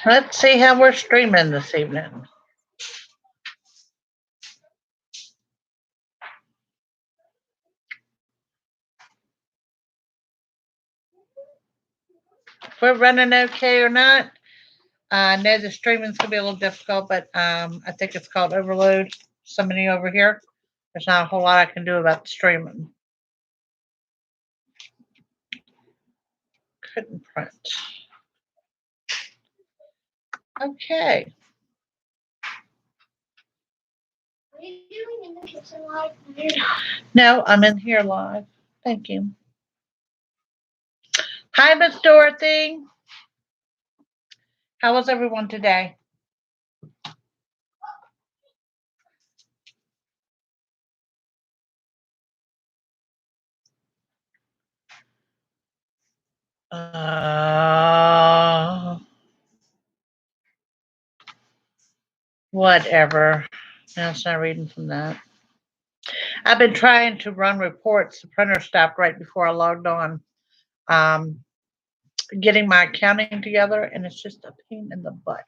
Let's see how we're streaming this evening. If we're running okay or not. I know the streaming's gonna be a little difficult, but I think it's called overload. Somebody over here. There's not a whole lot I can do about the streaming. Couldn't print. Okay. Are you doing in the kitchen live? No, I'm in here live. Thank you. Hi, Miss Dorothy. How was everyone today? Whatever. No, it's not reading from that. I've been trying to run reports. The printer stopped right before I logged on. Um, Getting my accounting together, and it's just a pain in the butt.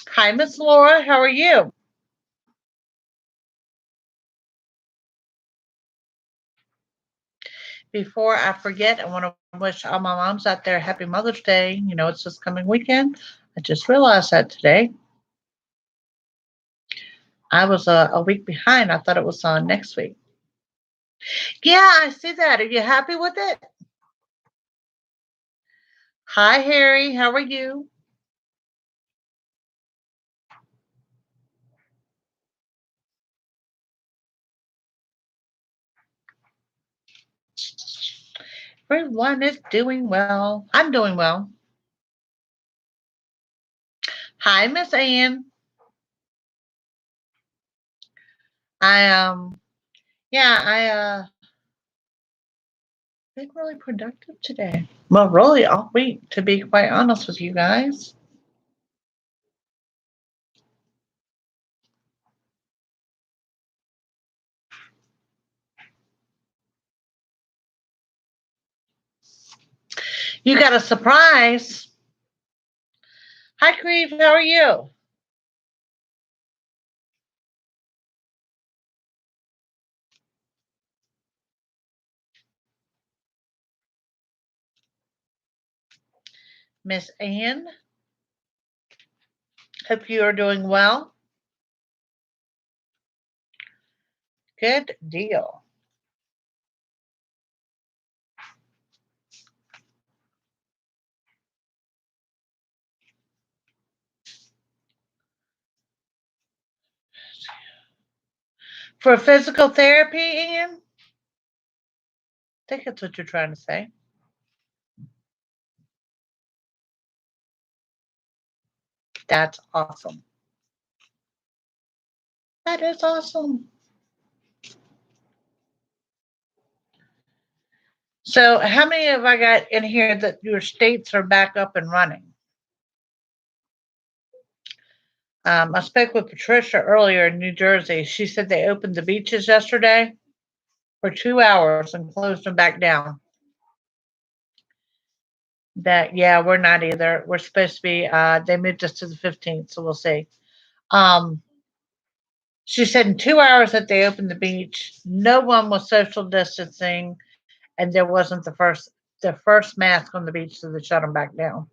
Hi, Miss Laura. How are you? Before I forget, I want to wish all my moms out there happy Mother's Day. You know, it's this coming weekend. I just realized that today. I was a week behind. I thought it was on next week. Yeah, I see that. Are you happy with it? Hi, Harry. How are you? Everyone is doing well. I'm doing well. Hi, Miss Ann. I yeah, been really productive today. Well, really all week, to be quite honest with you guys. You got a surprise. Hi, Grief. How are you? Miss Ann. Hope you are doing well. Good deal. For physical therapy, Ann? I think that's what you're trying to say. That's awesome. That is awesome. So, how many have I got in here that your states are back up and running? I spoke with Patricia earlier in New Jersey. She said they opened the beaches yesterday for 2 hours and closed them back down. That yeah, we're not either. We're supposed to be. They moved us to the 15th, so we'll see. Um, she said in 2 hours that they opened the beach, no one was social distancing, and there wasn't the first mask on the beach, so they shut them back down.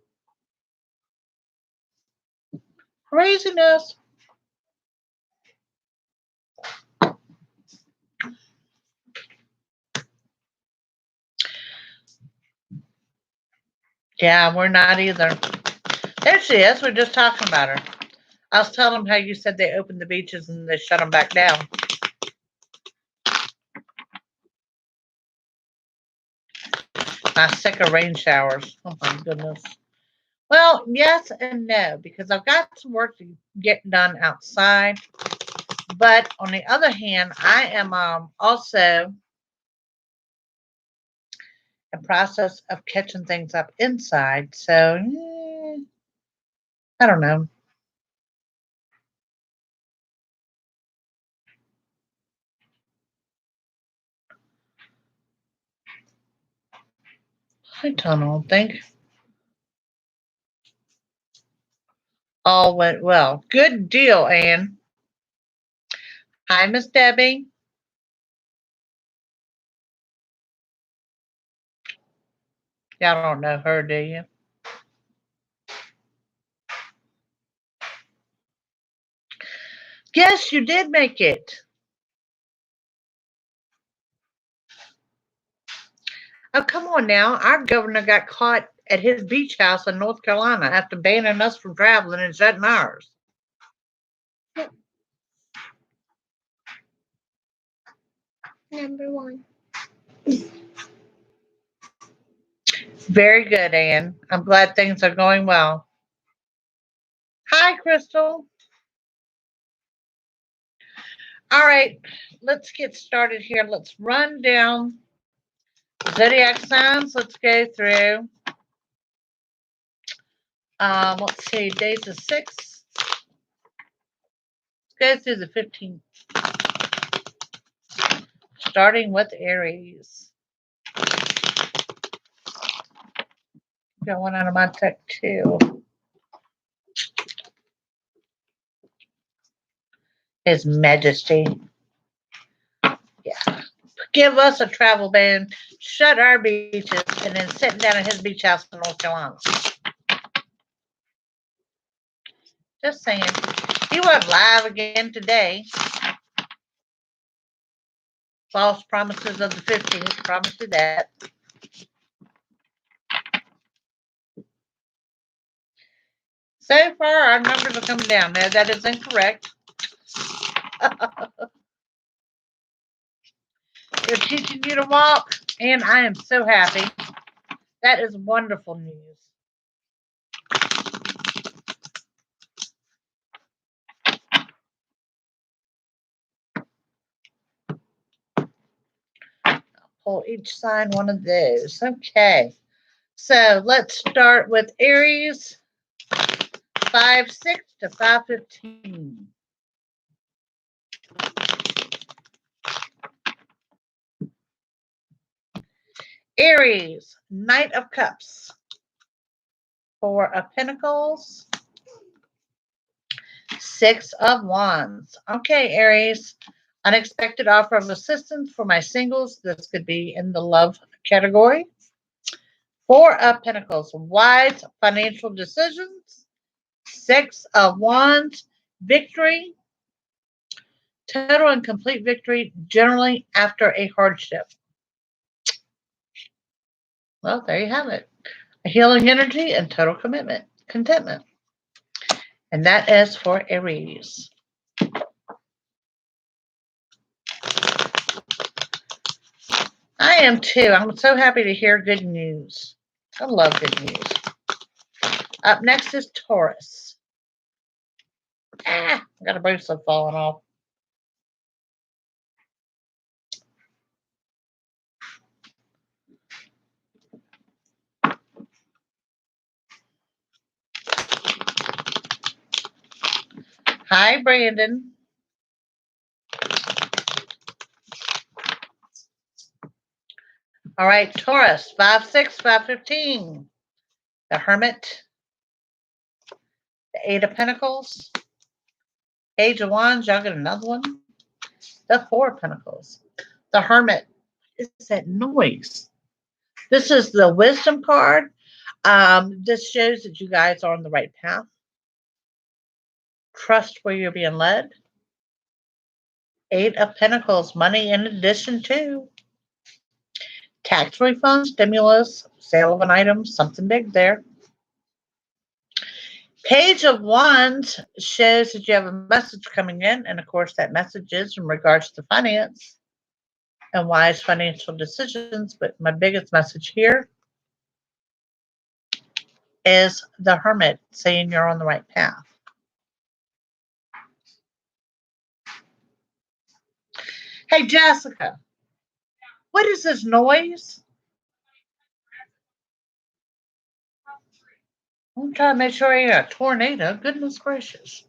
Craziness. Yeah, we're not either. There she is. We're just talking about her. I was telling them how you said they opened the beaches and they shut them back down. I'm sick of rain showers. Oh my goodness. Well, yes and no, because I've got some work to get done outside. But on the other hand, I am also in process of catching things up inside. So I don't know. I don't think all went well. Good deal, Anne. Hi, Miss Debbie. Y'all don't know her, do you? Yes, you did make it. Oh, come on now. Our governor got caught at his beach house in North Carolina after banning us from traveling and shutting ours. Number one. Very good, Anne. I'm glad things are going well. Hi, Crystal. All right, let's get started here. Let's run down zodiac signs. Let's go through. Let's see, days of 6. Let's go through the 15th, starting with Aries. Got one out of my tech too. His Majesty. Yeah. Give us a travel ban, shut our beaches, and then sitting down at his beach house in North Carolina. Just saying. He went live again today. False promises of the 15th. Promise you that. So far, our numbers are coming down. No, that is incorrect. They're teaching you to walk, and I am so happy. That is wonderful news. I'll pull each sign one of those. Okay. So let's start with Aries, 5/6 to 5/15. Aries, Knight of Cups, 4 of Pentacles, 6 of Wands. Okay, Aries, unexpected offer of assistance for my singles. This could be in the love category. 4 of Pentacles, wise financial decisions. 6 of Wands, victory. Total and complete victory, generally after a hardship. Well, there you have it. A healing energy and total commitment, contentment. And that is for Aries. I am too. I'm so happy to hear good news. I love good news. Up next is Taurus. I got a bracelet falling off. Hi, Brandon. All right, Taurus, 5/6, 5/15. The Hermit, the 8 of Pentacles, Page of Wands. Y'all get another one. The 4 of Pentacles, the Hermit. What is that noise? This is the Wisdom card. This shows that you guys are on the right path. Trust where you're being led. 8 of Pentacles, money in addition to tax refund, stimulus, sale of an item, something big there. Page of Wands shows that you have a message coming in, and of course, that message is in regards to finance and wise financial decisions. But my biggest message here is the Hermit saying you're on the right path. Hey, Jessica, what is this noise? I'm trying to make sure I ain't a tornado. Goodness gracious.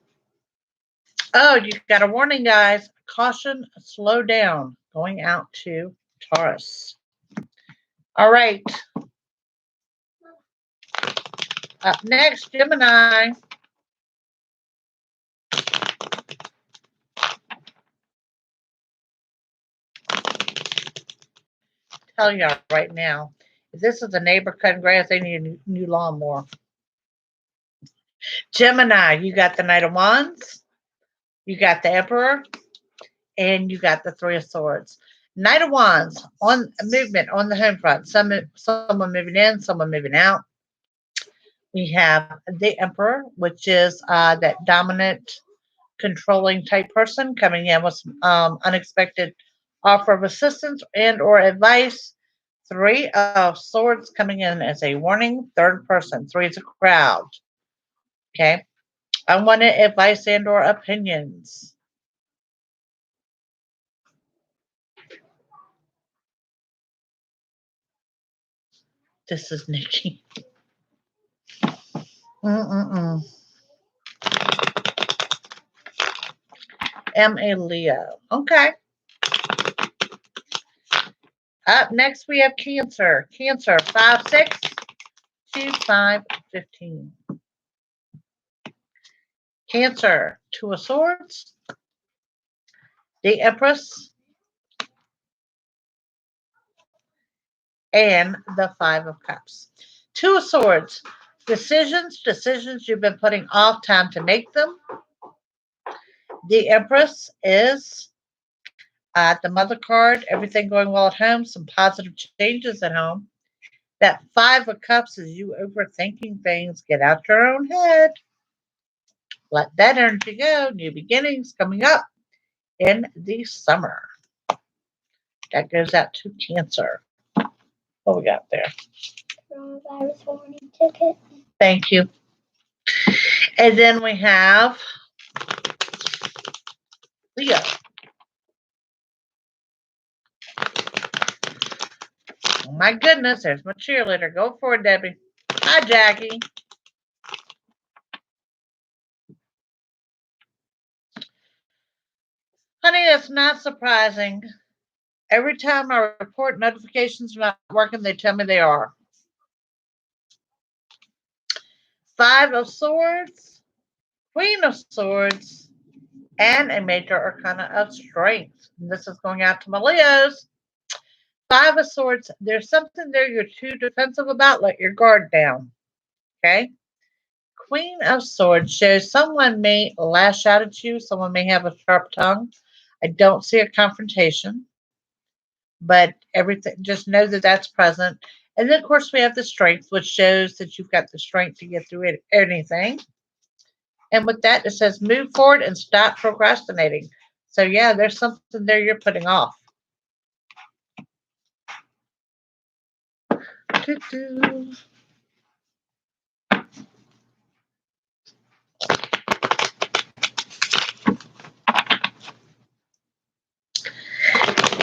Oh, you got a warning, guys. Caution, slow down. Going out to Taurus. All right. Up next, Gemini. Tell y'all right now, if this is a neighbor cutting grass, they need a new lawnmower. Gemini, you got the Knight of Wands, you got the Emperor, and you got the Three of Swords. Knight of Wands on movement on the home front. Someone moving in, someone moving out. We have the Emperor, which is that dominant, controlling type person coming in with some unexpected offer of assistance and or advice. Three of Swords coming in as a warning. Third person. Three is a crowd. Okay. Unwanted advice and or opinions. This is Nikki. Mm-mm-mm. Am a Leo. Okay. Up next, we have Cancer. Cancer, 5-6, 2-5-15. Cancer, Two of Swords, the Empress, and the Five of Cups. Two of Swords, decisions you've been putting off, time to make them. The Empress is the Mother card, everything going well at home, some positive changes at home. That Five of Cups is you overthinking things. Get out your own head. Let that energy go. New beginnings coming up in the summer. That goes out to Cancer. What we got there? Coronavirus warning ticket. Thank you. And then we have Leo. Oh my goodness, there's my cheerleader. Go for it, Debbie. Hi, Jackie. Honey, it's not surprising. Every time I report notifications are not working, they tell me they are. Five of Swords, Queen of Swords, and a major arcana of strength. And this is going out to my Leos. Five of Swords, there's something there you're too defensive about. Let your guard down. Okay? Queen of Swords shows someone may lash out at you. Someone may have a sharp tongue. I don't see a confrontation, but everything, just know that that's present. And then, of course, we have the strength, which shows that you've got the strength to get through anything. And with that, it says move forward and stop procrastinating. So, yeah, there's something there you're putting off. Doo-doo.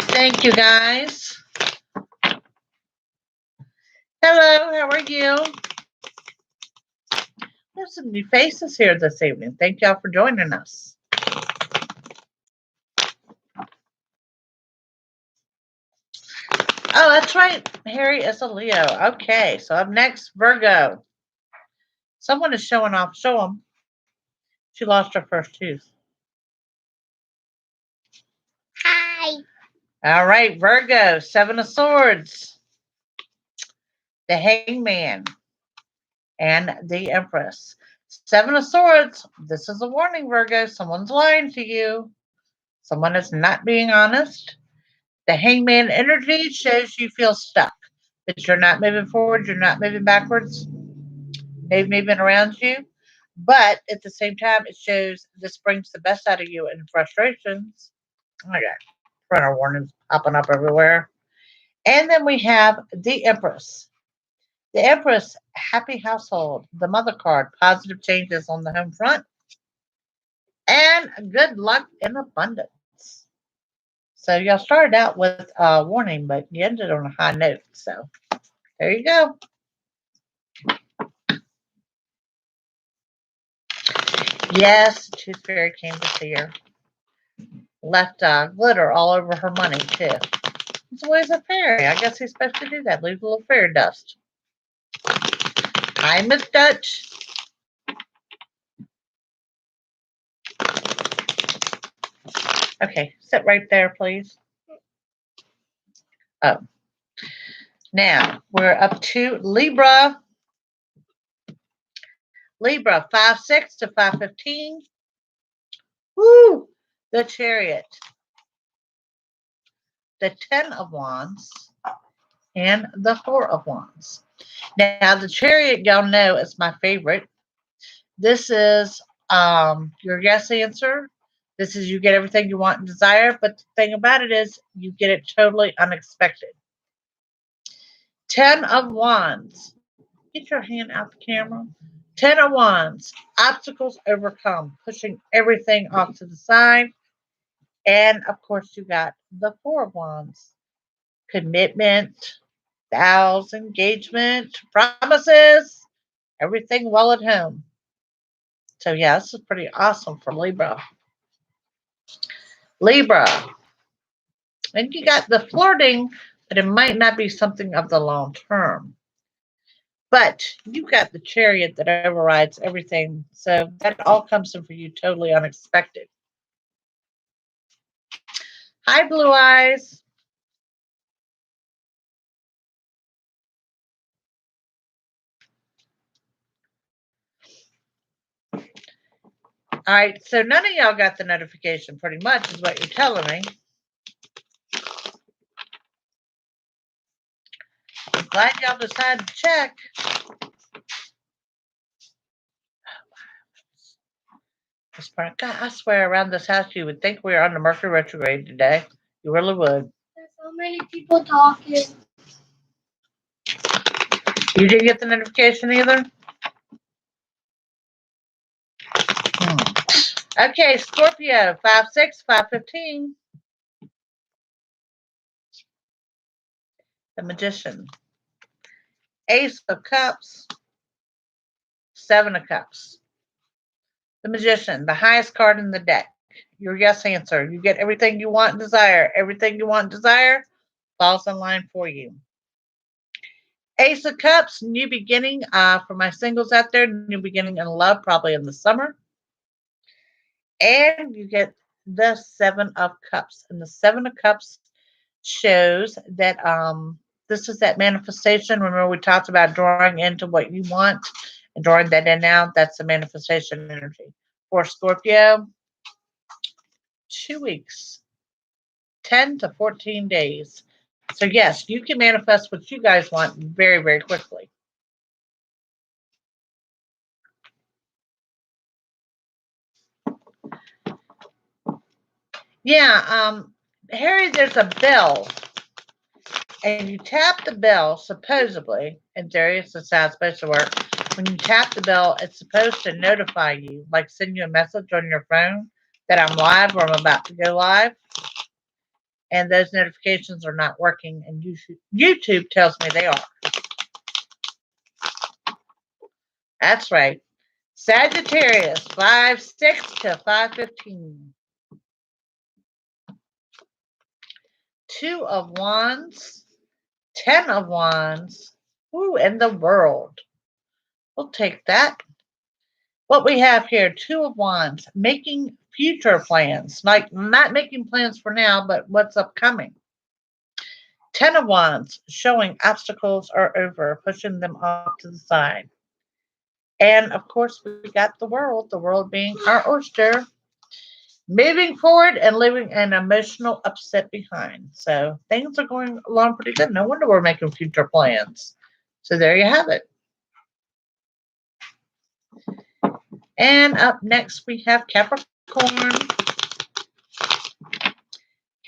Thank you, guys. Hello, how are you? There's some new faces here this evening. Thank y'all for joining us. Oh, that's right. Harry is a Leo. Okay, so up next, Virgo. Someone is showing off. Show them. She lost her first tooth. Hi. All right, Virgo, Seven of Swords, the Hangman, and the Empress. Seven of Swords. This is a warning, Virgo. Someone's lying to you. Someone is not being honest. The Hangman energy shows you feel stuck, that you're not moving forward, you're not moving backwards. They've moving around you. But at the same time, it shows this brings the best out of you and frustrations. Oh my God. Printer warnings popping up everywhere. And then we have the Empress. The Empress, happy household. The Mother card, positive changes on the home front. And good luck in abundance. So y'all started out with a warning, but you ended on a high note. So there you go. Yes, Tooth Fairy came to see her. Left glitter all over her money, too. It's always a fairy. I guess he's supposed to do that. Leave a little fairy dust. Hi, Miss Dutch. Okay, sit right there, please. Oh. Now, we're up to Libra. Libra, 5-6 to 5-15. Woo! The Chariot. The 10 of Wands. And the 4 of Wands. Now, the Chariot, y'all know, is my favorite. This is your yes answer. This is you get everything you want and desire. But the thing about it is you get it totally unexpected. 10 of Wands. Get your hand out the camera. 10 of Wands. Obstacles overcome. Pushing everything off to the side. And of course, you got the 4 of Wands. Commitment, vows, engagement, promises, everything well at home. So, yeah, this is pretty awesome for Libra. Libra. And you got the flirting, but it might not be something of the long term. But you got the Chariot that overrides everything. So that all comes in for you totally unexpected. Hi, Blue Eyes. All right, so none of y'all got the notification pretty much is what you're telling me. I'm glad y'all decided to check. God, I swear around this house you would think we were on the Mercury retrograde today. You really would. There's so many people talking. You didn't get the notification either? Okay, Scorpio, 5-6, 5-15. The Magician. Ace of Cups, 7 of Cups. The Magician, the highest card in the deck. Your yes answer. You get everything you want and desire. Everything you want and desire falls in line for you. Ace of Cups, new beginning. For my singles out there, new beginning in love, probably in the summer. And you get the 7 of Cups. And the 7 of Cups shows that this is that manifestation. Remember, we talked about drawing into what you want and drawing that in now. That's the manifestation energy. For Scorpio, 2 weeks, 10 to 14 days. So, yes, you can manifest what you guys want very, very quickly. Yeah, Harry, there's a bell, and you tap the bell, supposedly, in theory, it's how it's supposed to work. When you tap the bell, it's supposed to notify you, like send you a message on your phone that I'm live or I'm about to go live. And those notifications are not working, and YouTube tells me they are. That's right. Sagittarius, 5-6 to 5-15. 2 of Wands, 10 of Wands. Ooh, and the World. We'll take that. What we have here, 2 of Wands, making future plans. Like, not making plans for now, but what's upcoming. 10 of Wands, showing obstacles are over, pushing them off to the side. And, of course, we got the world being our oyster. Moving forward and leaving an emotional upset behind. So things are going along pretty good. No wonder we're making future plans. So there you have it. And up next we have Capricorn.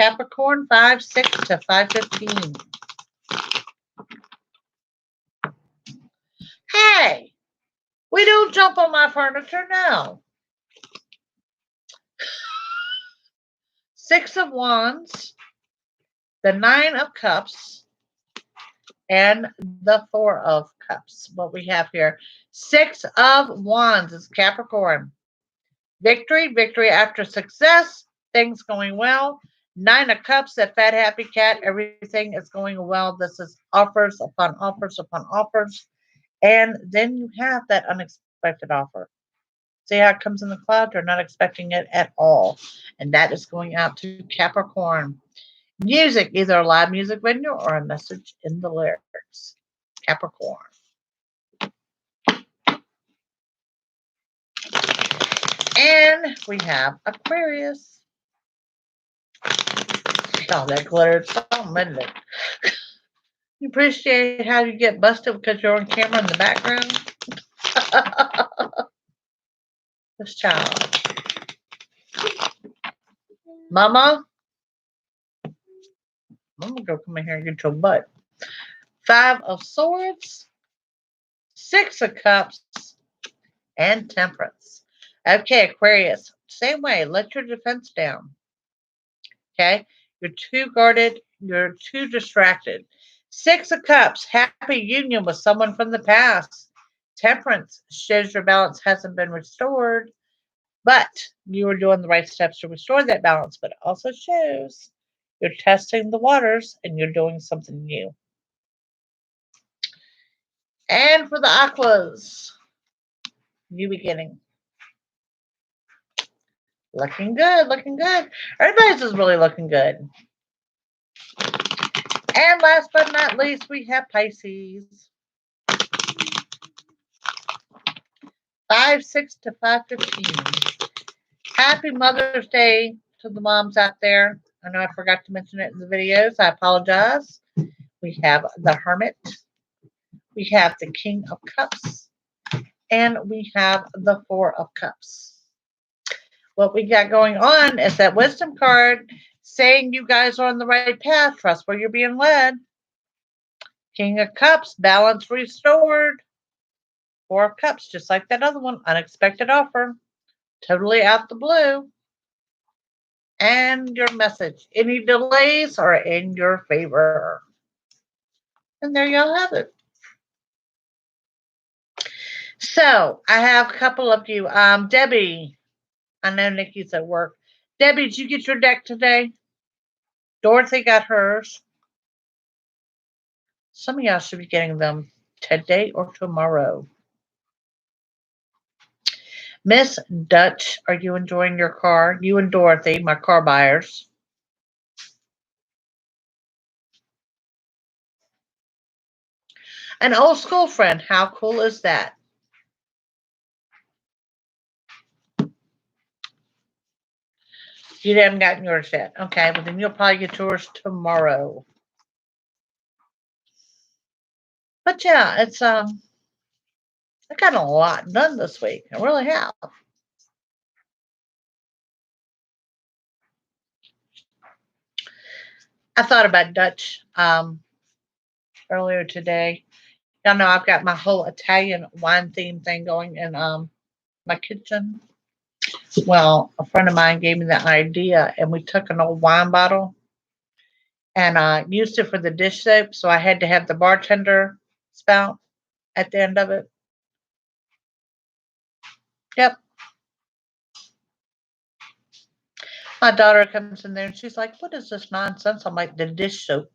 Capricorn, 5-6 to 5-15. Hey, we don't jump on my furniture now. 6 of Wands, the 9 of Cups, and the 4 of Cups. What we have here, 6 of Wands is Capricorn. Victory, victory after success, things going well. 9 of Cups, that fat happy cat, everything is going well. This is offers upon offers upon offers. And then you have that unexpected offer. See how it comes in the cloud? You're not expecting it at all. And that is going out to Capricorn. Music, either a live music venue or a message in the lyrics. Capricorn. And we have Aquarius. Oh, that glittered something, isn't it? You appreciate how you get busted because you're on camera in the background? This child. Mama, I'm gonna go come in here and get your butt. Five of Swords, Six of Cups, and Temperance. Okay, Aquarius, same way. Let your defense down. Okay, you're too guarded. You're too distracted. Six of Cups, happy union with someone from the past. Temperance shows your balance hasn't been restored, but you are doing the right steps to restore that balance. But it also shows you're testing the waters and you're doing something new. And for the Aquas, new beginning. Looking good, looking good. Everybody's is really looking good. And last but not least, we have Pisces. 5-6 to 5-15. Happy Mother's Day to the moms out there. I know I forgot to mention it in the videos. I apologize. We have the Hermit. We have the King of Cups. And we have the Four of Cups. What we got going on is that Wisdom card saying you guys are on the right path. Trust where you're being led. King of Cups, balance restored. Four of Cups, just like that other one, unexpected offer. Totally out the blue. And your message. Any delays are in your favor. And there y'all have it. So I have a couple of you. Debbie, I know Nikki's at work. Debbie, did you get your deck today? Dorothy got hers. Some of y'all should be getting them today or tomorrow. Miss Dutch, are you enjoying your car? You and Dorothy, my car buyers. An old school friend. How cool is that? You haven't gotten yours yet. Okay, but then you'll probably get yours tomorrow. But yeah, it's I got a lot done this week. I really have. I thought about Dutch earlier today. Y'all know I've got my whole Italian wine theme thing going in my kitchen. Well, a friend of mine gave me the idea, and we took an old wine bottle and used it for the dish soap. So I had to have the bartender spout at the end of it. Yep. My daughter comes in there and she's like, "What is this nonsense?" I'm like, "The dish soap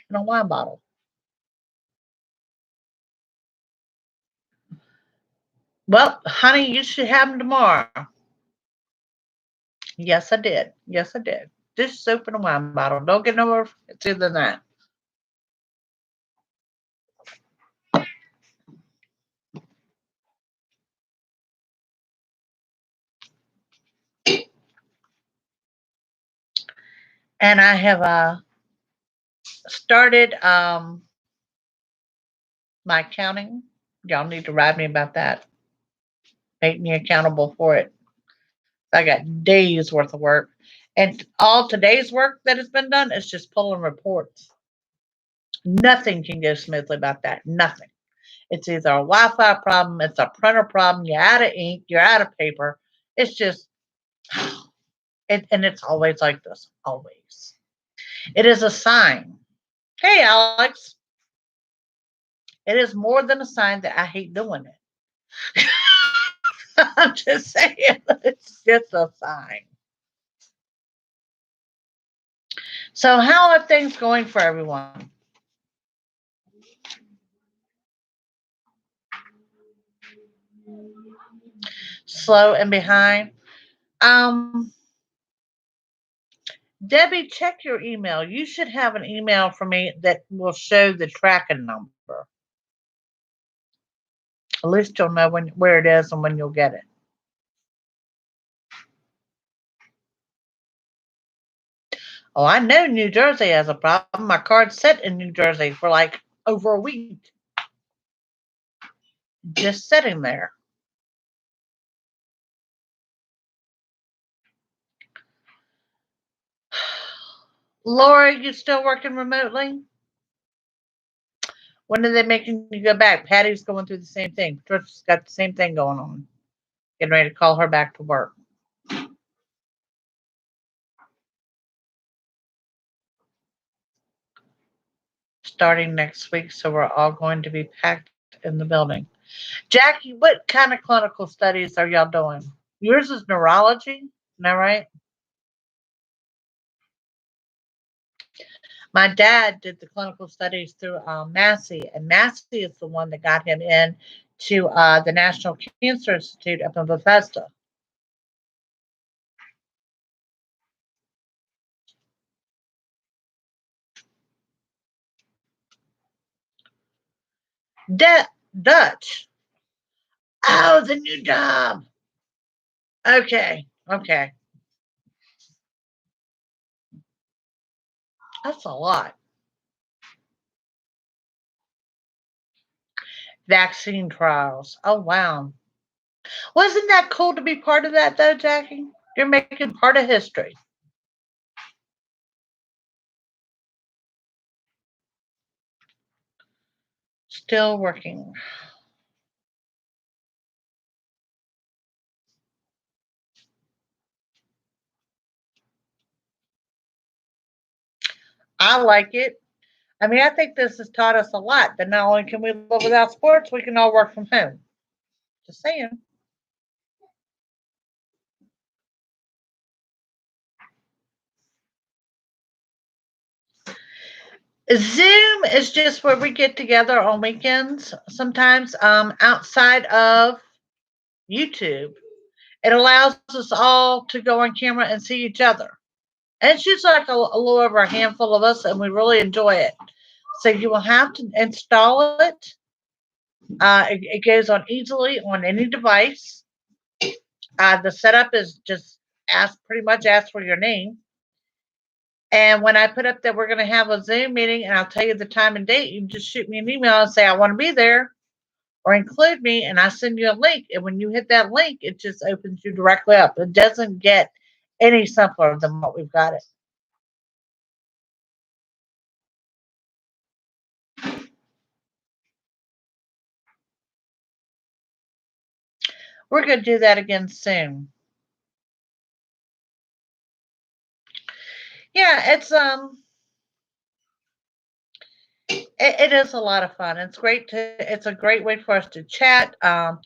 in a wine bottle." Well, honey, you should have them tomorrow. Yes, I did. Yes, I did. Dish soap in a wine bottle. Don't get no more fancy than that. And I have started my accounting. Y'all need to write me about that. Make me accountable for it. I got days worth of work. And all today's work that has been done is just pulling reports. Nothing can go smoothly about that. Nothing. It's either a Wi Fi problem, it's a printer problem, you're out of ink, you're out of paper. It's just, and it's always like this. Always. It is a sign. Hey, Alex. It is more than a sign that I hate doing it. I'm just saying, it's just a sign. So, how are things going for everyone? Slow and behind. Um, Debbie, check your email. You should have an email from me that will show the tracking number. At least you'll know where it is and when you'll get it. Oh, I know New Jersey has a problem. My card's set in New Jersey for like over a week, just sitting there. Laura, you still working remotely? When are they making you go back? Patty's going through the same thing. Trisha's got the same thing going on. Getting ready to call her back to work. Starting next week, so we're all going to be packed in the building. Jackie, what kind of clinical studies are y'all doing? Yours is neurology, isn't that right? My dad did the clinical studies through Massey, and Massey is the one that got him in to the National Cancer Institute up in Bethesda. Dutch. Oh, the new job. Okay, okay. That's a lot. Vaccine trials. Oh, wow. Wasn't that cool to be part of that, though, Jackie? You're making part of history. Still working. I like it. I mean, I think this has taught us a lot that not only can we live without sports, we can all work from home. Just saying. Zoom is just where we get together on weekends, sometimes outside of YouTube. It allows us all to go on camera and see each other. And it's just like a little over a handful of us, and we really enjoy it. So you will have to install it. It goes on easily on any device. The setup is just pretty much ask for your name. And when I put up that we're going to have a Zoom meeting and I'll tell you the time and date, you just shoot me an email and say, I want to be there or include me. And I send you a link. And when you hit that link, it just opens you directly up. It doesn't get any simpler than what we've got it. We're going to do that again soon. Yeah, it is a lot of fun. It's a great way for us to chat, to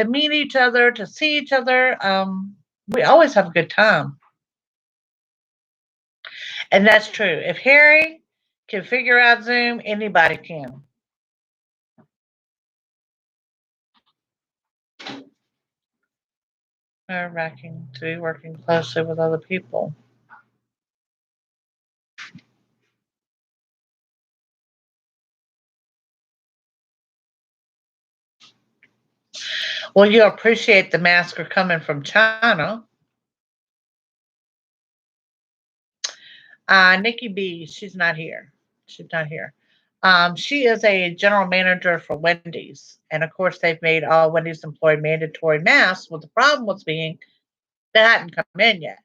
meet each other, to see each other. We always have a good time. And that's true. If Harry can figure out Zoom, anybody can. Nerve wracking to be working closely with other people. Well, you appreciate the mask are coming from China. Nikki B, she's not here. She's not here. She is a general manager for Wendy's. And of course, they've made all Wendy's employee mandatory masks. Well, the problem was being they hadn't come in yet.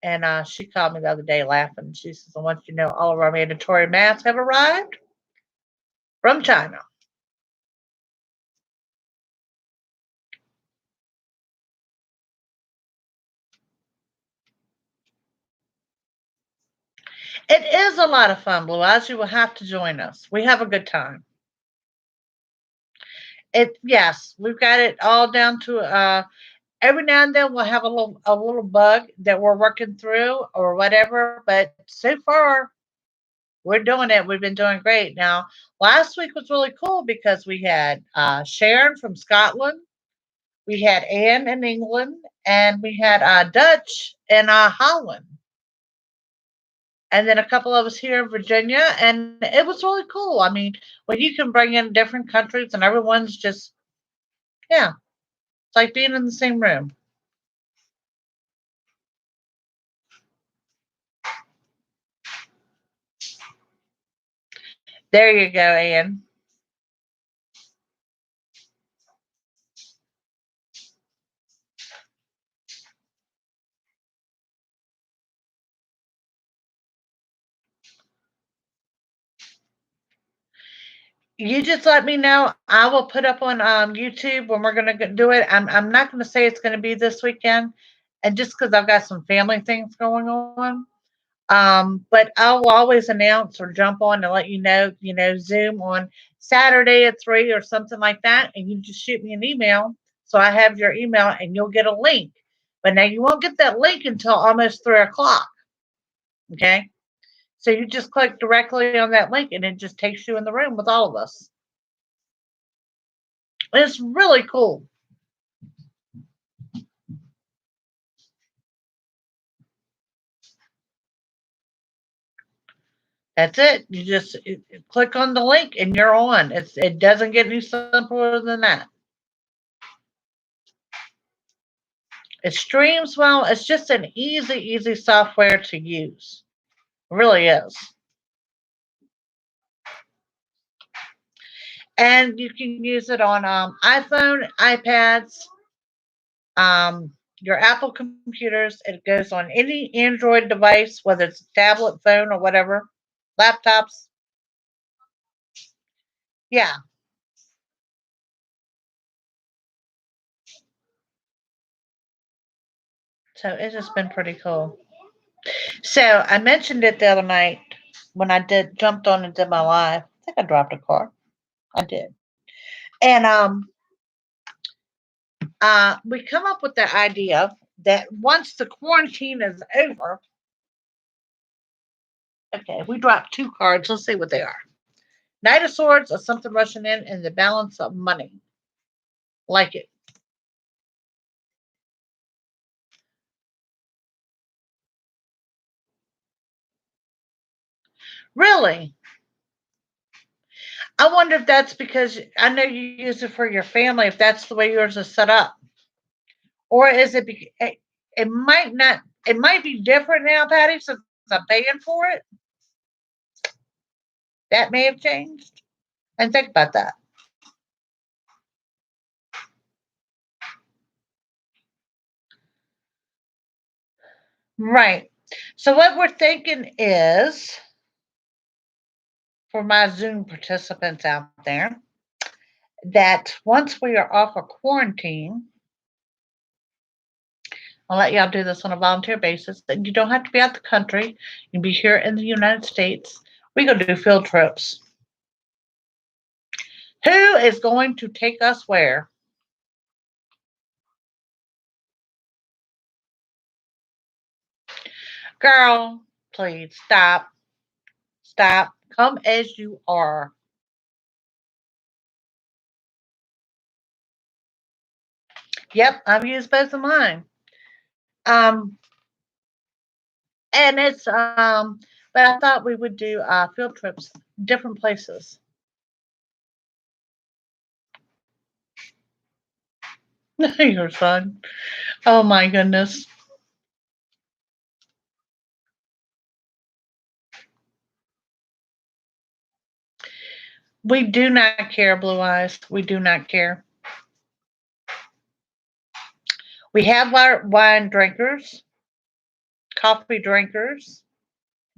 And she called me the other day laughing. She says, I want you to know all of our mandatory masks have arrived from China. It is a lot of fun, Blue Eyes. You will have to join us. We have a good time. Yes, we've got it all down to every now and then we'll have a little bug that we're working through or whatever, but so far we're doing it. We've been doing great. Now, last week was really cool because we had Sharon from Scotland. We had Anne in England, and we had Dutch in Holland, and then a couple of us here in Virginia, and it was really cool. I mean, when you can bring in different countries and everyone's just, yeah, it's like being in the same room. There you go, Anne. You just let me know. I will put up on YouTube when we're going to do it. I'm not going to say it's going to be this weekend, and just because I've got some family things going on. But I will always announce or jump on and let you know, Zoom on Saturday at 3 or something like that. And you just shoot me an email. So I have your email and you'll get a link. But now you won't get that link until almost 3 o'clock. Okay. So you just click directly on that link and it just takes you in the room with all of us. It's really cool. That's it. You just click on the link and you're on. It doesn't get any simpler than that. It streams well. It's just an easy software to use. It really is. And you can use it on iPhone, iPads, your Apple computers. It goes on any Android device, whether it's a tablet, phone, or whatever, laptops. Yeah. So it has been pretty cool. So I mentioned it the other night when I did jumped on and did my live. I think I dropped a car. I did. And we come up with the idea that once the quarantine is over, okay, we dropped 2 cards. Let's see what they are. Knight of Swords or something rushing in, and the balance of money. Like it. Really? I wonder if that's because I know you use it for your family, if that's the way yours is set up. Or is it, it might not, it might be different now, Patty, since I'm paying for it. That may have changed. And think about that. Right. So what we're thinking is for my Zoom participants out there that once we are off of quarantine, I'll let y'all do this on a volunteer basis. That you don't have to be out the country. You can be here in the United States. We go do field trips. Who is going to take us where? Girl, please stop. Stop. Come as you are. Yep, I've used both of mine. Um, and it's but I thought we would do field trips, different places. You're fun. Oh my goodness. We do not care, Blue Eyes. We do not care. We have our wine drinkers, coffee drinkers.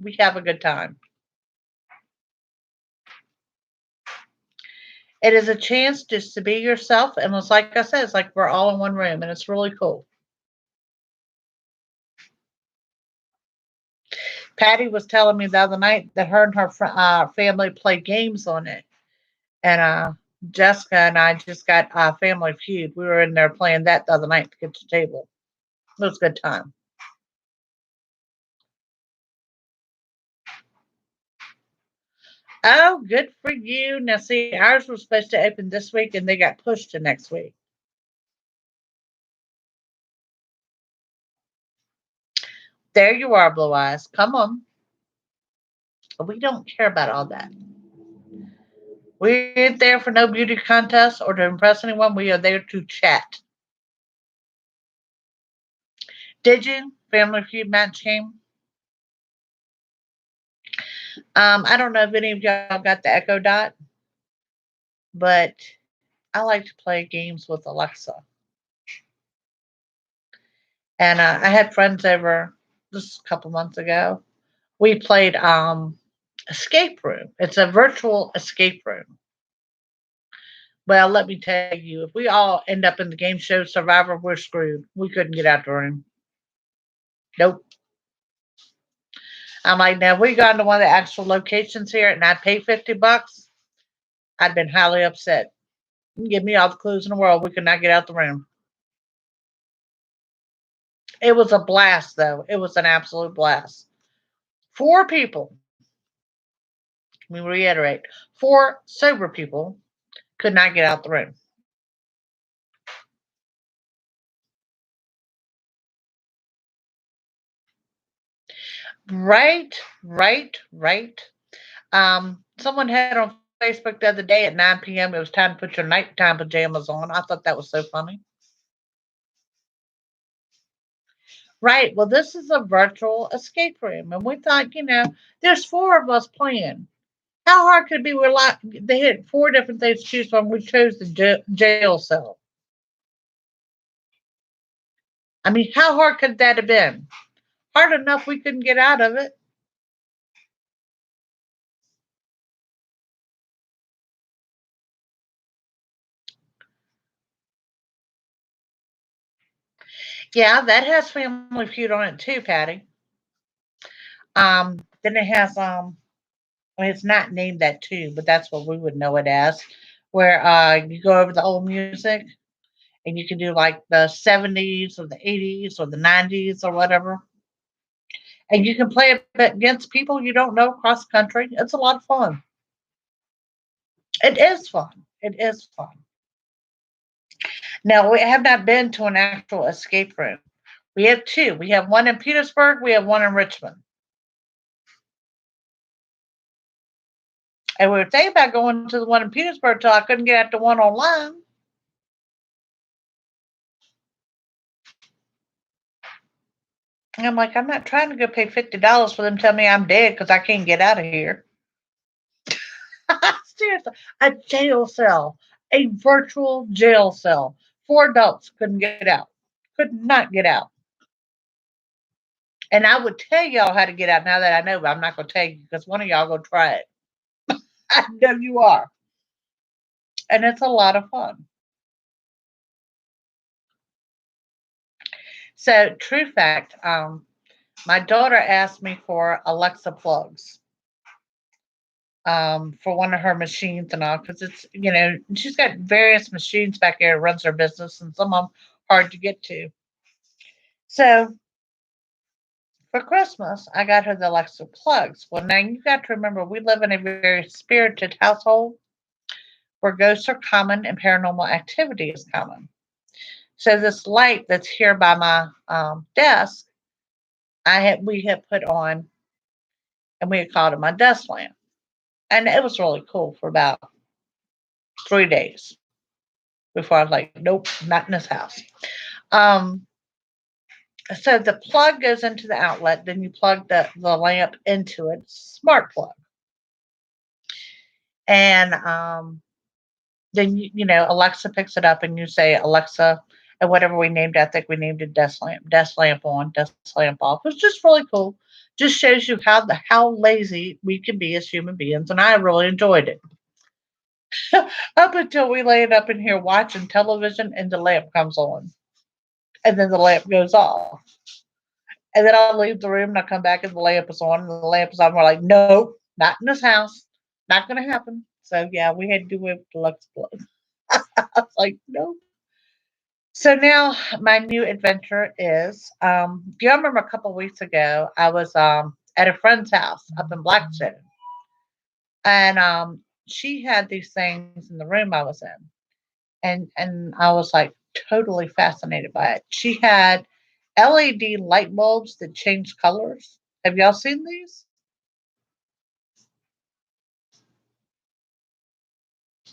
We have a good time. It is a chance just to be yourself, and it's like I said, it's like we're all in one room, and it's really cool. Patty was telling me the other night that her and her family play games on it, and Jessica and I just got Family Feud. We were in there playing that the other night to get to the table. It was a good time. Oh, good for you. Now, see, ours was supposed to open this week, and they got pushed to next week. There you are, Blue Eyes. Come on. We don't care about all that. We ain't there for no beauty contest or to impress anyone. We are there to chat. Did you? Family Feud match game? I don't know if any of y'all got the Echo Dot, but I like to play games with Alexa. And I had friends over just a couple months ago. We played escape room. It's a virtual escape room. Well, let me tell you, if we all end up in the game show Survivor, we're screwed. We couldn't get out the room. Nope. I'm like, now if we got into one of the actual locations here and I paid $50, I'd been highly upset. Give me all the clues in the world. We could not get out the room. It was a blast, though. It was an absolute blast. Four people, we reiterate, four sober people could not get out the room. Right, right. Someone had on Facebook the other day at 9 p.m. It was time to put your nighttime pajamas on. I thought that was so funny. Right. Well, this is a virtual escape room, and we thought, there's four of us playing. How hard could it be? They had four different things to choose from. We chose the jail cell. I mean, how hard could that have been? Hard enough we couldn't get out of it. Yeah, that has Family Feud on it too, Patty. Then it has well, it's not named that too, but that's what we would know it as. Where you go over the old music and you can do like the 70s or the 80s or the 90s or whatever. And you can play it against people you don't know across the country. It's a lot of fun. It is fun. It is fun. Now, we have not been to an actual escape room. We have two. We have one in Petersburg, we have one in Richmond. And we were thinking about going to the one in Petersburg till I couldn't get at the one online. And I'm like, I'm not trying to go pay $50 for them to tell me I'm dead because I can't get out of here. Seriously, a jail cell, a virtual jail cell. Four adults couldn't get out, could not get out. And I would tell y'all how to get out now that I know, but I'm not going to tell you because one of y'all going to try it. I know you are. And it's a lot of fun. So, true fact, my daughter asked me for Alexa plugs for one of her machines and all because she's got various machines back there that runs her business and some of them hard to get to. So for Christmas, I got her the Alexa plugs. Well, now you got to remember we live in a very spirited household where ghosts are common and paranormal activity is common. So this light that's here by my desk, we had put on, and we had called it my desk lamp, and it was really cool for about 3 days before I was like, nope, not in this house. Um, so the plug goes into the outlet, then you plug the lamp into it, smart plug, and then Alexa picks it up, and you say Alexa, and whatever we named it, I think we named it desk lamp on, desk lamp off. It was just really cool. Just shows you how lazy we can be as human beings, and I really enjoyed it. Up until we laid up in here watching television, and the lamp comes on, and then the lamp goes off. And then I'll leave the room and I come back and the lamp is on and the lamp is on. We're like, nope, not in this house. Not going to happen. So yeah, we had to do it with deluxe blood. I was like, nope. So now my new adventure is, do you remember a couple of weeks ago, I was at a friend's house up in Blackstone. And she had these things in the room I was in. And I was like totally fascinated by it. She had LED light bulbs that change colors. Have y'all seen these?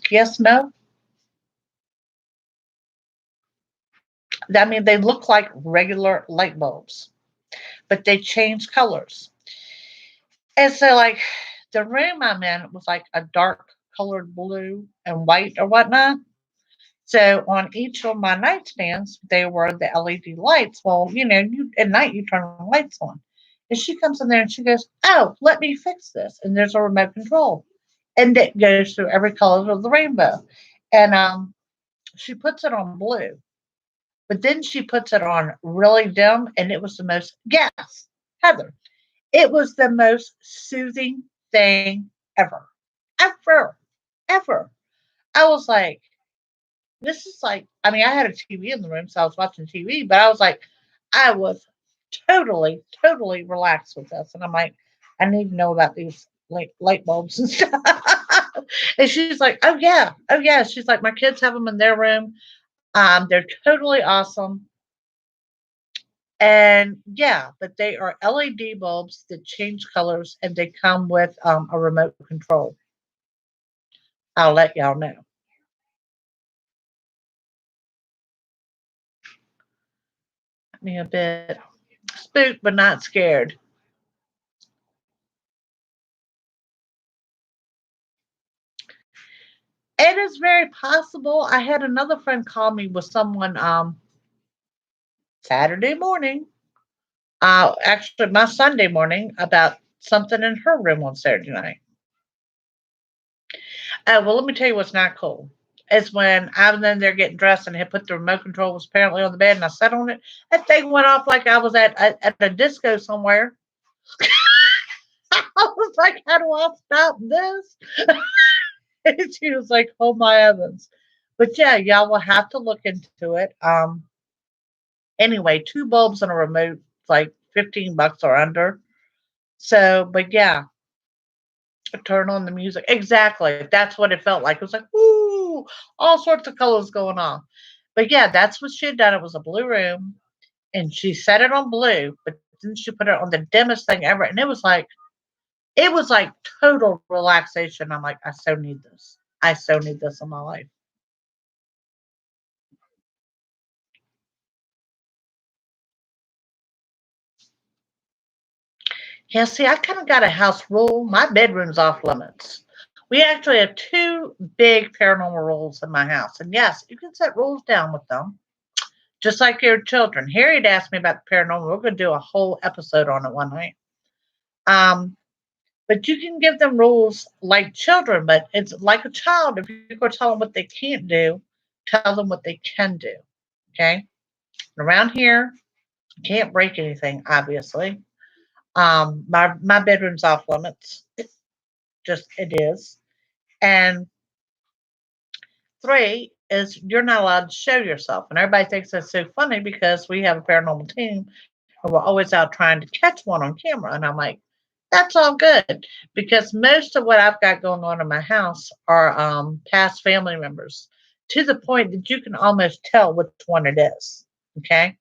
Yes, no? I mean, they look like regular light bulbs, but they change colors. And so, like, the room I'm in was like a dark colored blue and white or whatnot. So on each of my nightstands, they were the LED lights. Well, you at night you turn the lights on. And she comes in there and she goes, "Oh, let me fix this." And there's a remote control, and it goes through every color of the rainbow. And she puts it on blue, but then she puts it on really dim, and it was the most, yes, Heather, it was the most soothing thing ever, ever, ever. I was like, this is like, I mean, I had a TV in the room, so I was watching TV, but I was like, I was totally, totally relaxed with this. And I'm like, I need to know about these light bulbs and stuff. And she's like, oh, yeah. Oh, yeah. She's like, my kids have them in their room. They're totally awesome. And yeah, but they are LED bulbs that change colors and they come with a remote control. I'll let y'all know. Me a bit spooked, but not scared. It is very possible. I had another friend call me with someone Saturday morning, actually my Sunday morning, about something in her room on Saturday night. Well, let me tell you what's not cool. Is when I was in there getting dressed and had put the remote control was apparently on the bed and I sat on it. That thing went off like I was at a disco somewhere. I was like, how do I stop this? And she was like, oh my heavens. But yeah, y'all will have to look into it. Anyway, two bulbs and a remote, like $15 or under. So, but yeah, turn on the music. Exactly. That's what it felt like. It was like, woo, all sorts of colors going on. But yeah, that's what she had done. It was a blue room and she set it on blue, but then she put it on the dimmest thing ever. And it was like total relaxation. I'm like, I so need this. I so need this in my life. Yeah, see, I kind of got a house rule. My bedroom's off limits. We actually have two big paranormal rules in my house. And yes, you can set rules down with them, just like your children. Harry had asked me about the paranormal. We're going to do a whole episode on it one night. Um, but you can give them rules like children, but it's like a child. If you're going to tell them what they can't do, tell them what they can do. Okay? Around here, you can't break anything, obviously. My bedroom's off limits. Just it is. And three is you're not allowed to show yourself. And everybody thinks that's so funny because we have a paranormal team and we're always out trying to catch one on camera. And I'm like, that's all good because most of what I've got going on in my house are past family members to the point that you can almost tell which one it is. Okay.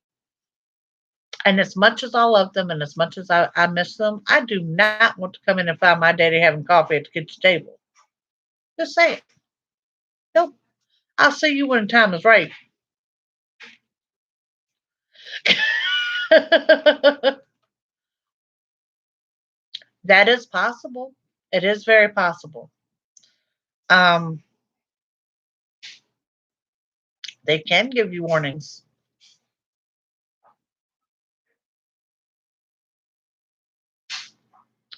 And as much as I love them and as much as I miss them, I do not want to come in and find my daddy having coffee at the kitchen table. Just say it. Nope. I'll see you when the time is right. That is possible. It is very possible. Um, they can give you warnings.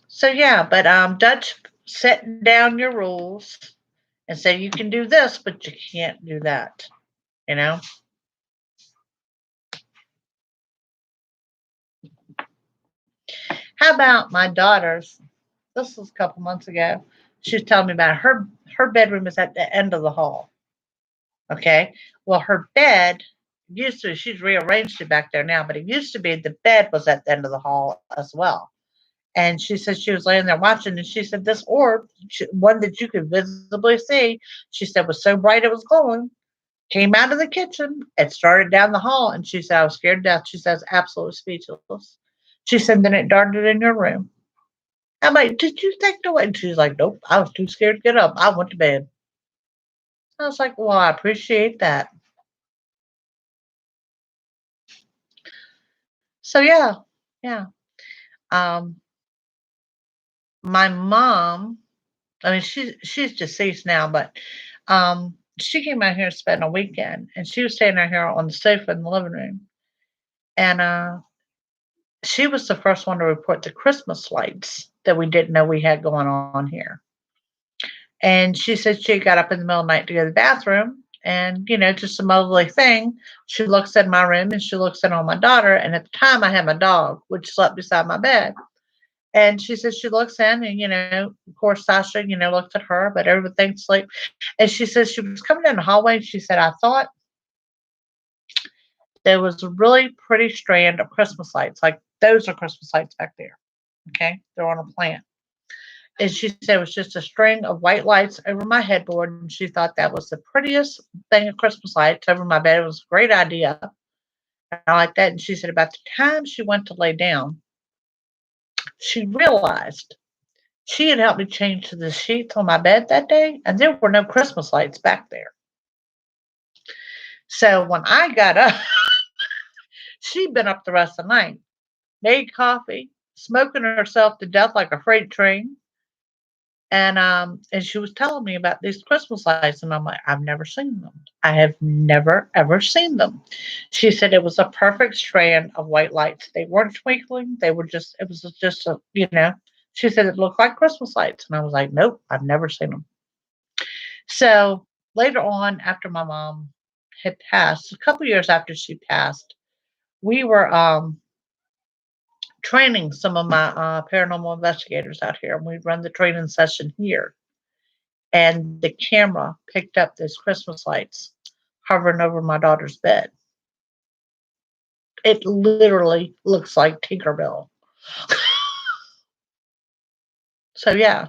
So yeah, but Dutch setting down your rules and say you can do this, but you can't do that. You know. How about my daughter's? This was a couple months ago. She was telling me about her bedroom is at the end of the hall. Okay. Well, her bed used to, she's rearranged it back there now, but it used to be the bed was at the end of the hall as well. And she said she was laying there watching, and she said this orb, one that you could visibly see, she said was so bright it was glowing. Came out of the kitchen and started down the hall. And she said, I was scared to death. She says, absolutely speechless. She said, then it darted in your room. I'm like, did you think no? And she's like, nope, I was too scared to get up. I went to bed. I was like, well, I appreciate that. So yeah. Um, my mom, I mean, she's deceased now, but she came out here and spent a weekend, and she was staying out here on the sofa in the living room, and she was the first one to report the Christmas lights that we didn't know we had going on here. And she said she got up in the middle of the night to go to the bathroom, and just a motherly thing. She looks in my room and she looks in on my daughter, and at the time I had my dog, which slept beside my bed. And she said she looks in, and of course Sasha, looked at her, but everything's asleep. And she says she was coming down the hallway, and she said, I thought there was a really pretty strand of Christmas lights. Like those are Christmas lights back there. Okay. They're on a plant. And she said it was just a string of white lights over my headboard. And she thought that was the prettiest thing of Christmas lights over my bed. It was a great idea. And I like that. And she said about the time she went to lay down, she realized she had helped me change the sheets on my bed that day, and there were no Christmas lights back there. So when I got up, she'd been up the rest of the night, made coffee, smoking herself to death like a freight train. And she was telling me about these Christmas lights, and I'm like, I've never seen them. I have never ever seen them. She said it was a perfect strand of white lights. They weren't twinkling. They were just. It was just a. She said it looked like Christmas lights, and I was like, nope, I've never seen them. So later on, after my mom had passed, a couple years after she passed, we were training some of my paranormal investigators out here, and we'd run the training session here. And the camera picked up those Christmas lights hovering over my daughter's bed. It literally looks like Tinkerbell. So yeah,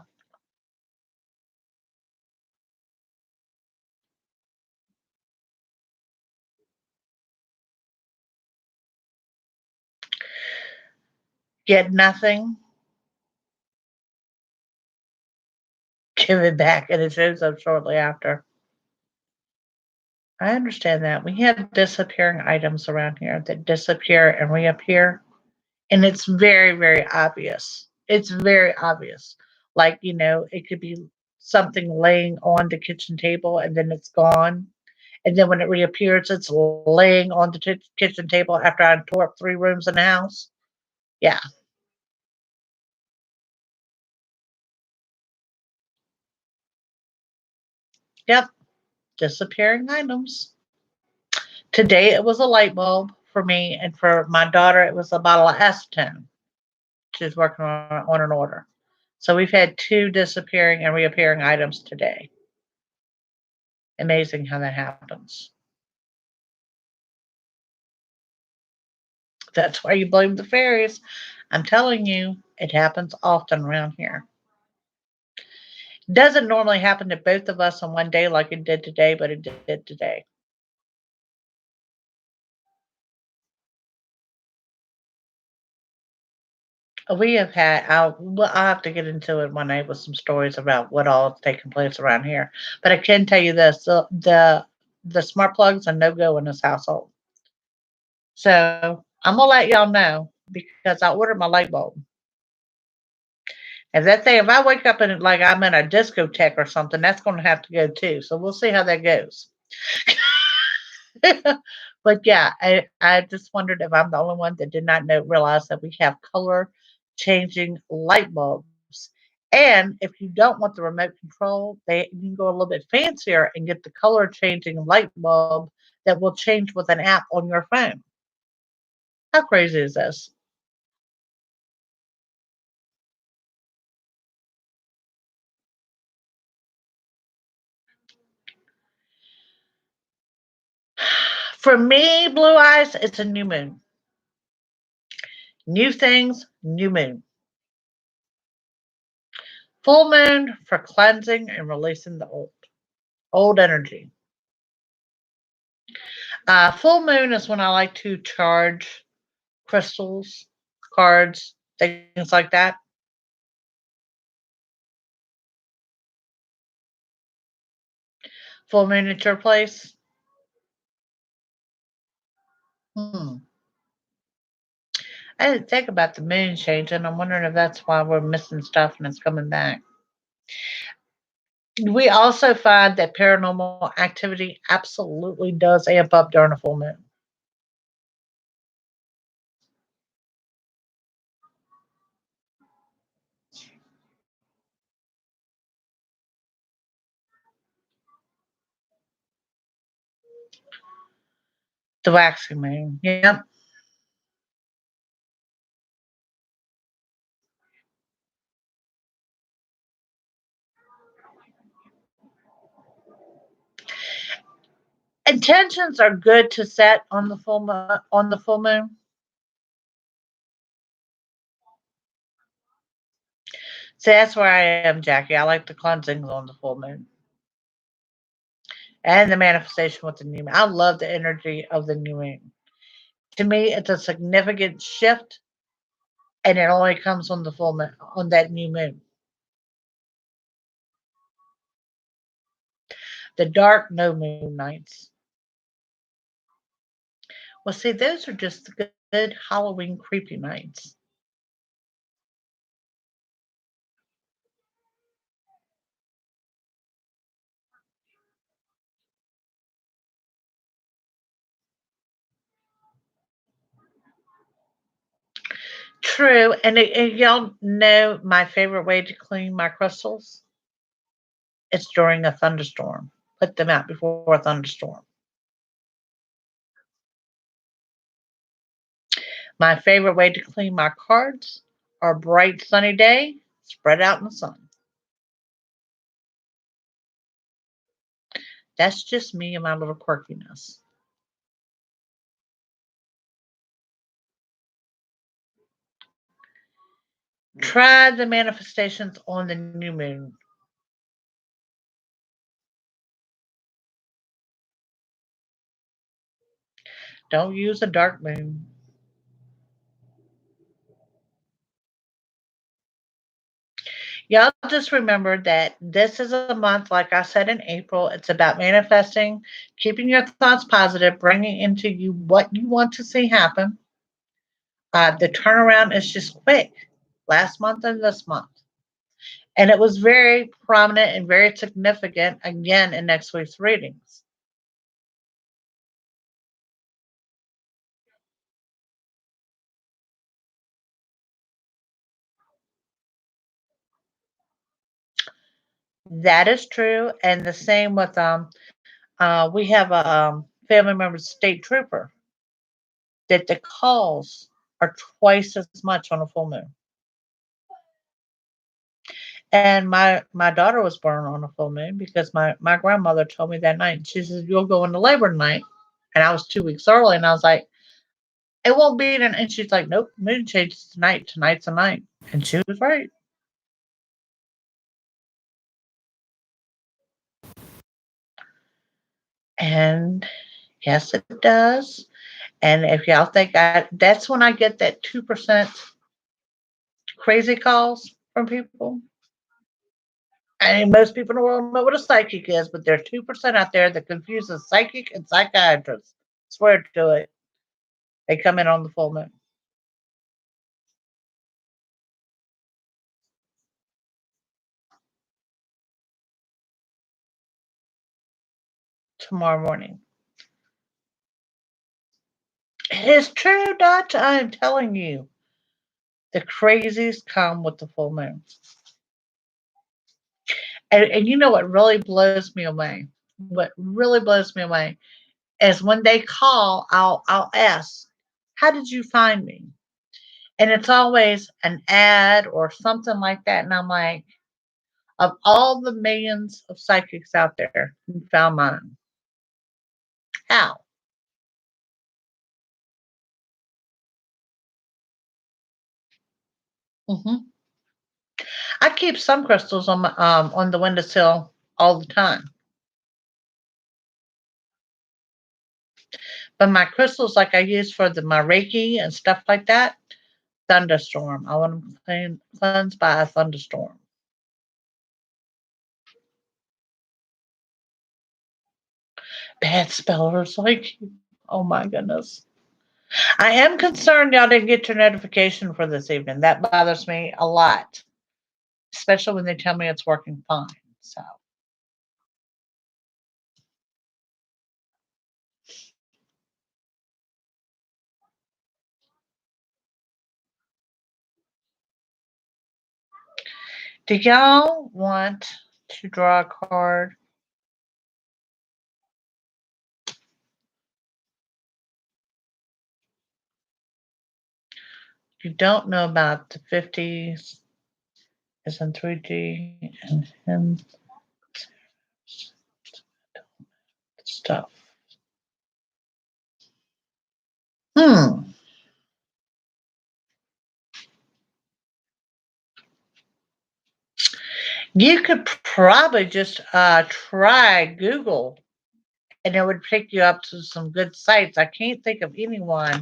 get nothing, give it back, and it shows up shortly after. I understand that. We have disappearing items around here that disappear and reappear, and it's very, very obvious. It's very obvious. Like, it could be something laying on the kitchen table and then it's gone. And then when it reappears, it's laying on the kitchen table after I tore up 3 rooms in the house. Yeah. Yep. Disappearing items. Today it was a light bulb for me, and for my daughter, it was a bottle of acetone. She's working on an order. So we've had 2 disappearing and reappearing items today. Amazing how that happens. That's why you blame the fairies. I'm telling you, it happens often around here. Doesn't normally happen to both of us on one day like it did today, but it did today. We have had. I'll have to get into it one day with some stories about what all is taking place around here. But I can tell you this: the smart plugs are no go in this household. So I'm gonna let y'all know because I ordered my light bulb. If I wake up and like I'm in a discotheque or something, that's gonna have to go too. So we'll see how that goes. But yeah, I just wondered if I'm the only one that did not realize that we have color changing light bulbs. And if you don't want the remote control, you can go a little bit fancier and get the color changing light bulb that will change with an app on your phone. How crazy is this? For me, Blue Eyes, it's a new moon. New things, new moon. Full moon for cleansing and releasing the old energy. Full moon is when I like to charge crystals, cards, things like that. Full moon at your place? Hmm. I didn't think about the moon changing. I'm wondering if that's why we're missing stuff and it's coming back. We also find that paranormal activity absolutely does amp up during a full moon. The waxing moon. Yep. Intentions are good to set on the full moon. So that's where I am, Jackie. I like the cleansings on the full moon and the manifestation with the new moon. I love the energy of the new moon. To me, it's a significant shift, and it only comes on the full moon on that new moon. The dark no moon nights. Well, see, those are just the good Halloween creepy nights. True, and y'all know my favorite way to clean my crystals? It's during a thunderstorm. Put them out before a thunderstorm. My favorite way to clean my cards are bright sunny day, spread out in the sun. That's just me and my little quirkiness. Try the manifestations on the new moon. Don't use a dark moon. Y'all just remember that this is a month, like I said in April, it's about manifesting, keeping your thoughts positive, bringing into you what you want to see happen. The turnaround is just quick, last month and this month. And it was very prominent and very significant again in next week's readings. That is true. And the same with we have a family member, state trooper, that the calls are twice as much on a full moon. And my daughter was born on a full moon because my grandmother told me that night. She says, "You'll go into labor tonight." And I was 2 weeks early, and I was like, "It won't be." And she's like, "Nope, moon changes tonight. Tonight's the night." And she was right. And yes, it does. And if y'all think that's when I get that 2% crazy calls from people. I mean, most people in the world know what a psychic is, but there are 2% out there that confuses psychic and psychiatrist. Swear to it. They come in on the full moon tomorrow morning. It is true, Dutch. I am telling you. The crazies come with the full moon. And you know what really blows me away? What really blows me away is when they call, I'll ask, "How did you find me?" And it's always an ad or something like that. And I'm like, of all the millions of psychics out there, you found mine. How? Hmm. I keep some crystals on the windowsill all the time. But my crystals, like I use for my Reiki and stuff like that, thunderstorm. I want them cleansed by a thunderstorm. Bad spellers like you. Oh my goodness. I am concerned y'all didn't get your notification for this evening. That bothers me a lot, especially when they tell me it's working fine. So, do y'all want to draw a card? You don't know about the 50s is in 3D and him stuff. Hmm. You could probably just try Google and it would take you up to some good sites. I can't think of anyone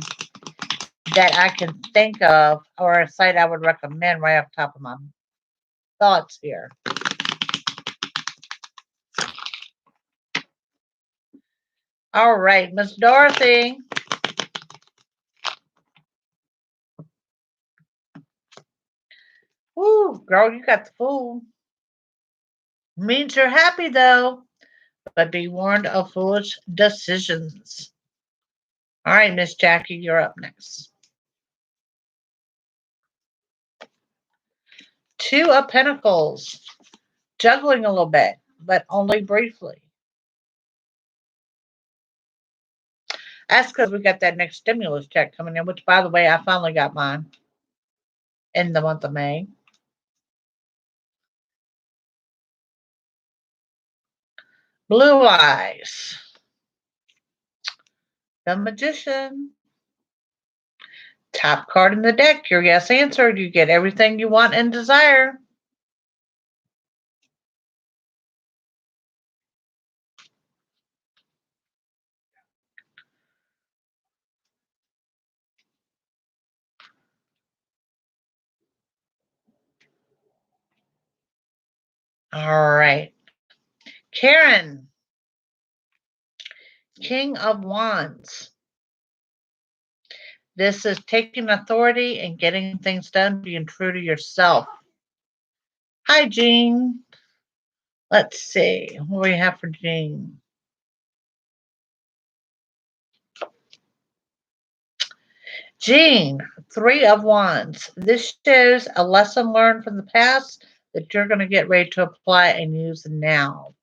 that I can think of or a site I would recommend right off the top of my thoughts here. All right, Miss Dorothy. Woo, girl, you got the fool. Means you're happy though, but be warned of foolish decisions. All right, Miss Jackie, you're up next. Two of Pentacles, juggling a little bit, but only briefly. That's because we got that next stimulus check coming in, which, by the way, I finally got mine in the month of May. Blue eyes. The Magician. Top card in the deck. Your yes answered. You get everything you want and desire. All right. Karen. King of Wands. This is taking authority and getting things done, being true to yourself. Hi, Jean. Let's see. What do we have for Jean? Jean, Three of Wands. This shows a lesson learned from the past that you're going to get ready to apply and use now.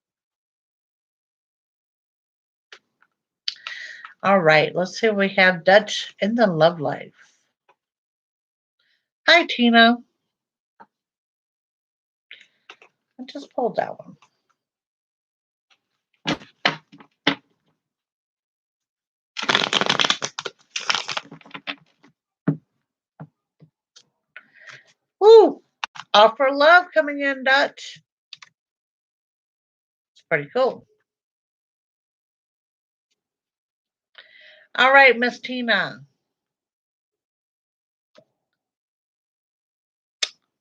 All right, let's see what we have. Dutch in the love life. Hi, Tina. I just pulled that one. Woo! Offer love coming in, Dutch. It's pretty cool. All right, Miss Tina.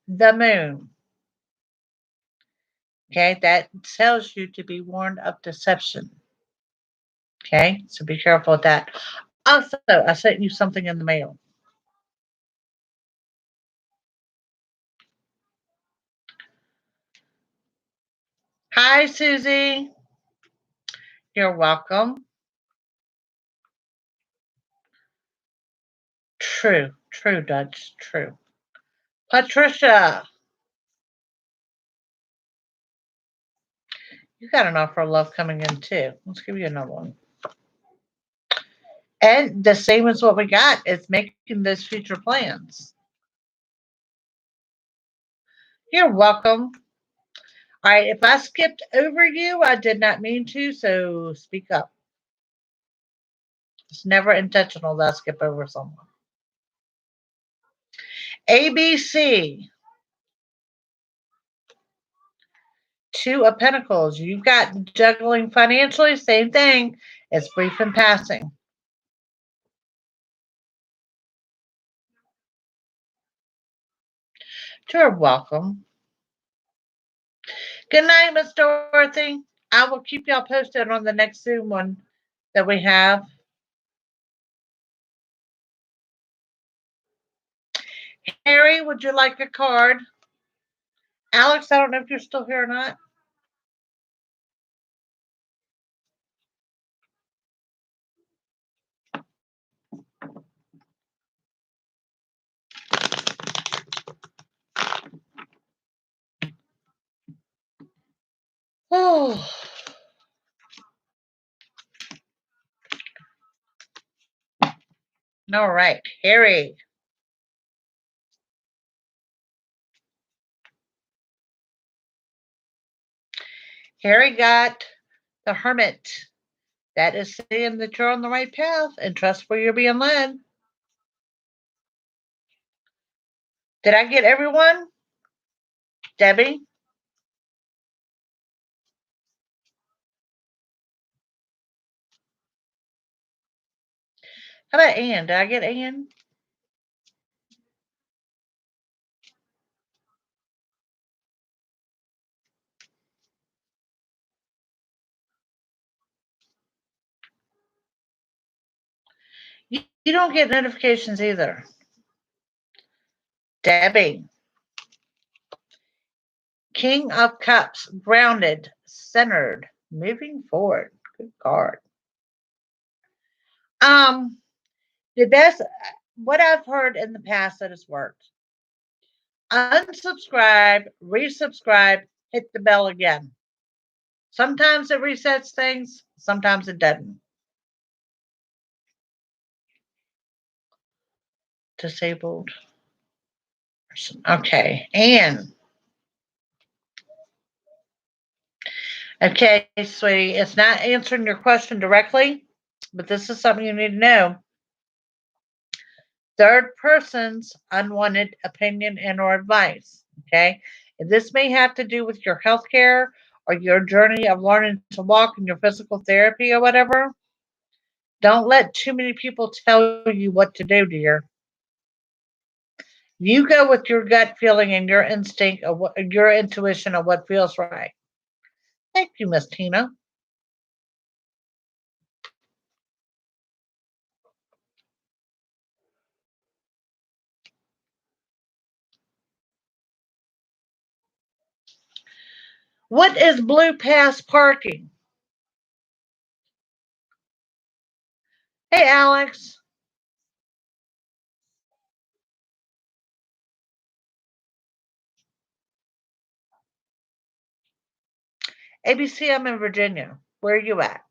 The moon. Okay, that tells you to be warned of deception. Okay, so be careful with that. Also, I sent you something in the mail. Hi, Susie. You're welcome. True, Dutch, true. Patricia, you got an offer of love coming in too. Let's give you another one. And the same as what we got is making those future plans. You're welcome. All right, if I skipped over you, I did not mean to, so speak up. It's never intentional that I skip over someone. ABC, Two of Pentacles. You got juggling financially, same thing. It's brief and passing. You're welcome. Good night, Miss Dorothy. I will keep y'all posted on the next Zoom one that we have. Harry, would you like a card? Alex, I don't know if you're still here or not. Oh, all right, Harry. Harry got the Hermit. That is saying that you're on the right path and trust where you're being led. Did I get everyone? Debbie? How about Ann? Did I get Ann? You don't get notifications either. Debbie. King of Cups, grounded, centered, moving forward. Good card. Um, the best, what I've heard in the past that has worked. Unsubscribe, resubscribe, hit the bell again. Sometimes it resets things, sometimes it doesn't. Disabled person. Okay, Anne. Okay, sweetie, it's not answering your question directly, but this is something you need to know. Third person's unwanted opinion and or advice. Okay, and this may have to do with your health care or your journey of learning to walk in your physical therapy or whatever. Don't let too many people tell you what to do, dear. You go with your gut feeling and your instinct of what your intuition of what feels right. Thank you, Miss Tina. What is blue pass parking? Hey, Alex. ABC, I'm in Virginia. Where are you at?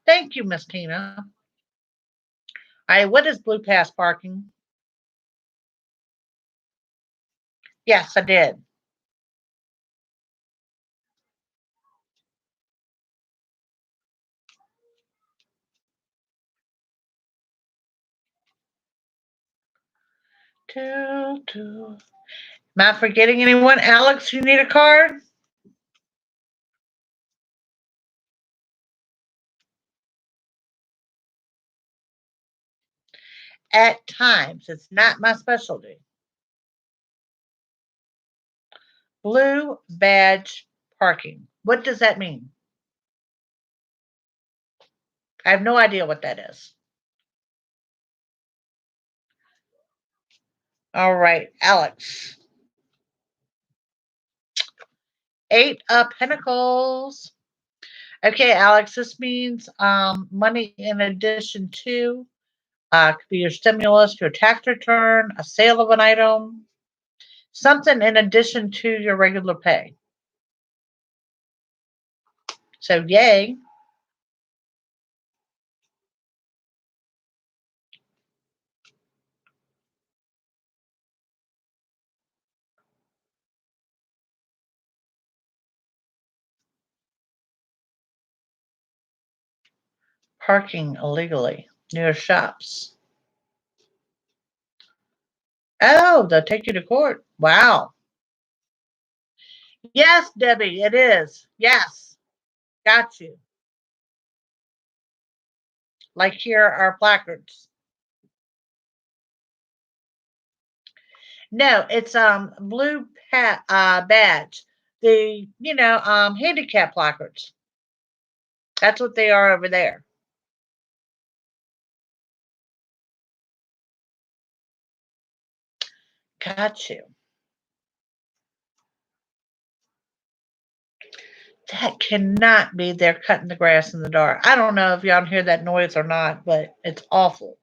Thank you, Miss Tina. All right, what is blue pass parking? Yes, I did. Two, two. Am I forgetting anyone? Alex, you need a card? At times. It's not my specialty. Blue badge parking. What does that mean? I have no idea what that is. All right, Alex. Eight of Pentacles. Okay, Alex, this means money in addition to could be your stimulus, your tax return, a sale of an item, something in addition to your regular pay. So, yay. Parking illegally near shops. Oh, they'll take you to court. Wow. Yes, Debbie, it is. Yes, got you. Like here are placards. No, it's blue badge. The handicap placards. That's what they are over there. Got you. That cannot be they're cutting the grass in the dark. I don't know if y'all hear that noise or not, but it's awful.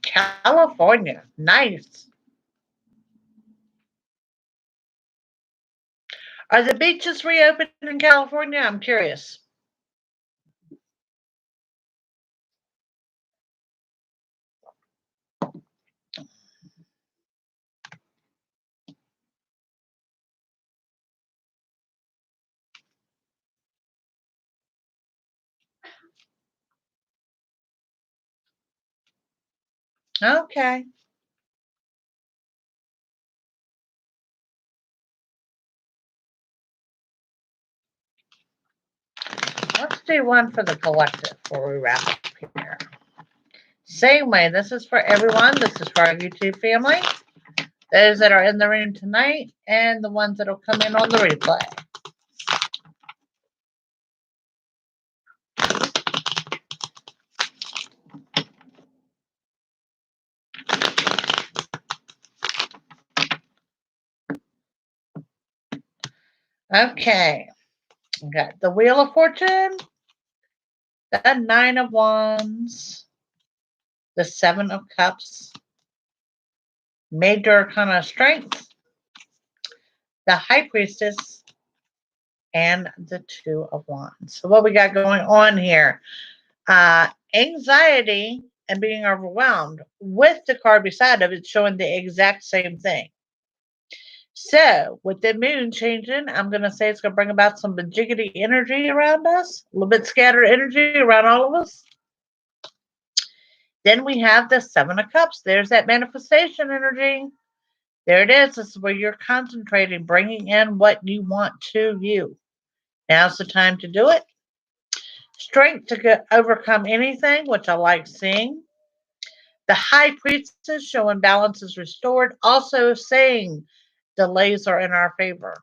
California. Nice. Are the beaches reopened in California? I'm curious. Okay. Let's do one for the collective before we wrap up here. Same way, this is for everyone. This is for our YouTube family, those that are in the room tonight, and the ones that will come in on the replay. Okay. We got the Wheel of Fortune, the Nine of Wands, the Seven of Cups, Major Arcana Strength, the High Priestess, and the Two of Wands. So what we got going on here? Anxiety and being overwhelmed with the card beside of it showing the exact same thing. So with the moon changing, I'm going to say it's going to bring about some jiggity energy around us, a little bit scattered energy around all of us. Then we have the Seven of Cups. There's that manifestation energy. There it is. This is where you're concentrating, bringing in what you want to you. Now's the time to do it. Strength to overcome anything, which I like seeing. The High Priestess showing balance is restored, also saying delays are in our favor.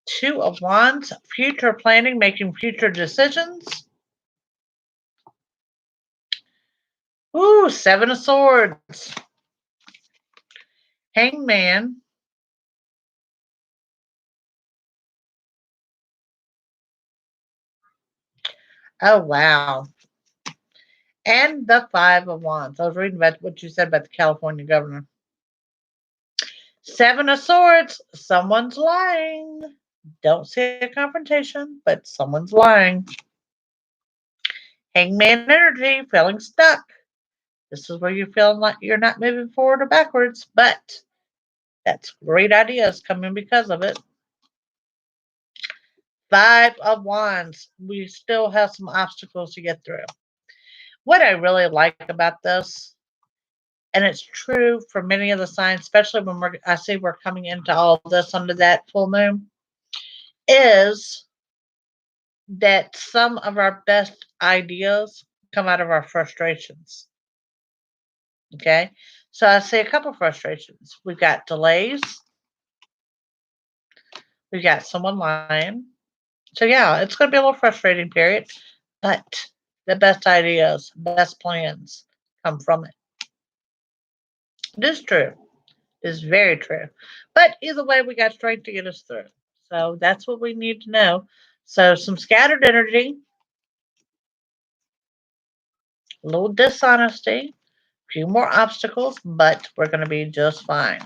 Two of Wands, future planning, making future decisions. Ooh, Seven of Swords. Hangman. Oh, wow. And the Five of Wands. I was reading about what you said about the California governor. Seven of Swords. Someone's lying. Don't see a confrontation, but someone's lying. Hangman energy, feeling stuck. This is where you're feeling like you're not moving forward or backwards, but that's great ideas coming because of it. Five of Wands. We still have some obstacles to get through. What I really like about this, and it's true for many of the signs, especially when I see we're coming into all this under that full moon, is that some of our best ideas come out of our frustrations. Okay. So I see a couple frustrations. We've got delays. We've got someone lying. So yeah, it's going to be a little frustrating period, but the best ideas, best plans come from it. It is true. It is very true. But either way, we got strength to get us through. So that's what we need to know. So some scattered energy, a little dishonesty, a few more obstacles, but we're going to be just fine.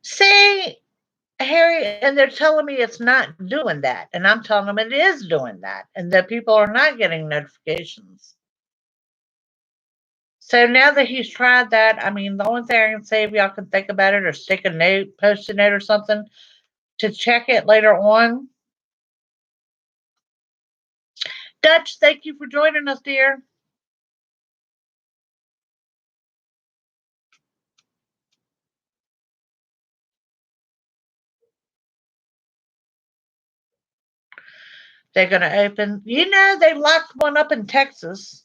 See, Harry, and they're telling me it's not doing that. And I'm telling them it is doing that, and that people are not getting notifications. So now that he's tried that, I mean, the only thing I can say, if y'all can think about it or stick a note, post a note or something to check it later on. Dutch, thank you for joining us, dear. They're going to open. They locked one up in Texas,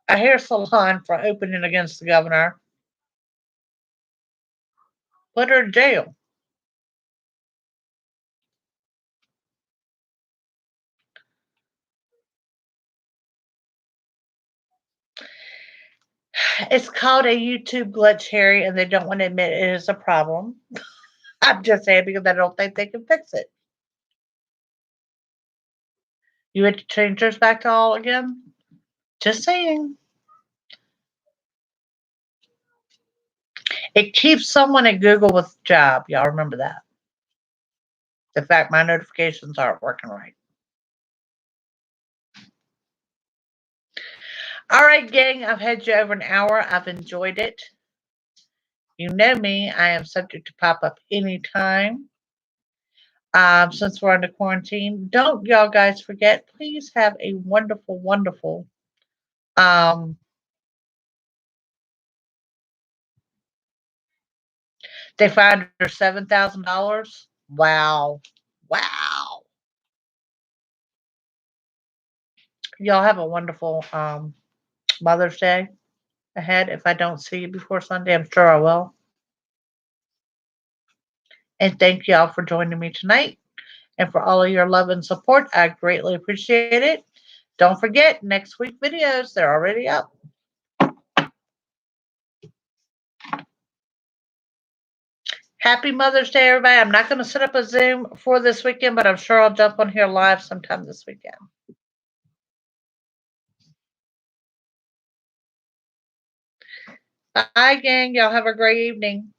a hair salon for opening against the governor. Put her in jail. It's called a YouTube glitch, Harry, and they don't want to admit it is a problem. I'm just saying because I don't think they can fix it. You had to change yours back to all again? Just saying. It keeps someone at Google with a job. Y'all remember that. The fact my notifications aren't working right. All right, gang, I've had you over an hour. I've enjoyed it. You know me, I am subject to pop up anytime. Since we're under quarantine, don't y'all guys forget, please have a wonderful, wonderful um, they found her $7,000. Wow. Wow. Y'all have a wonderful Mother's Day ahead. If I don't see you before Sunday, I'm sure I will. And thank y'all for joining me tonight and for all of your love and support. I greatly appreciate it. Don't forget, next week videos, they're already up. Happy Mother's Day, everybody. I'm not going to set up a Zoom for this weekend, but I'm sure I'll jump on here live sometime this weekend. Bye, gang. Y'all have a great evening.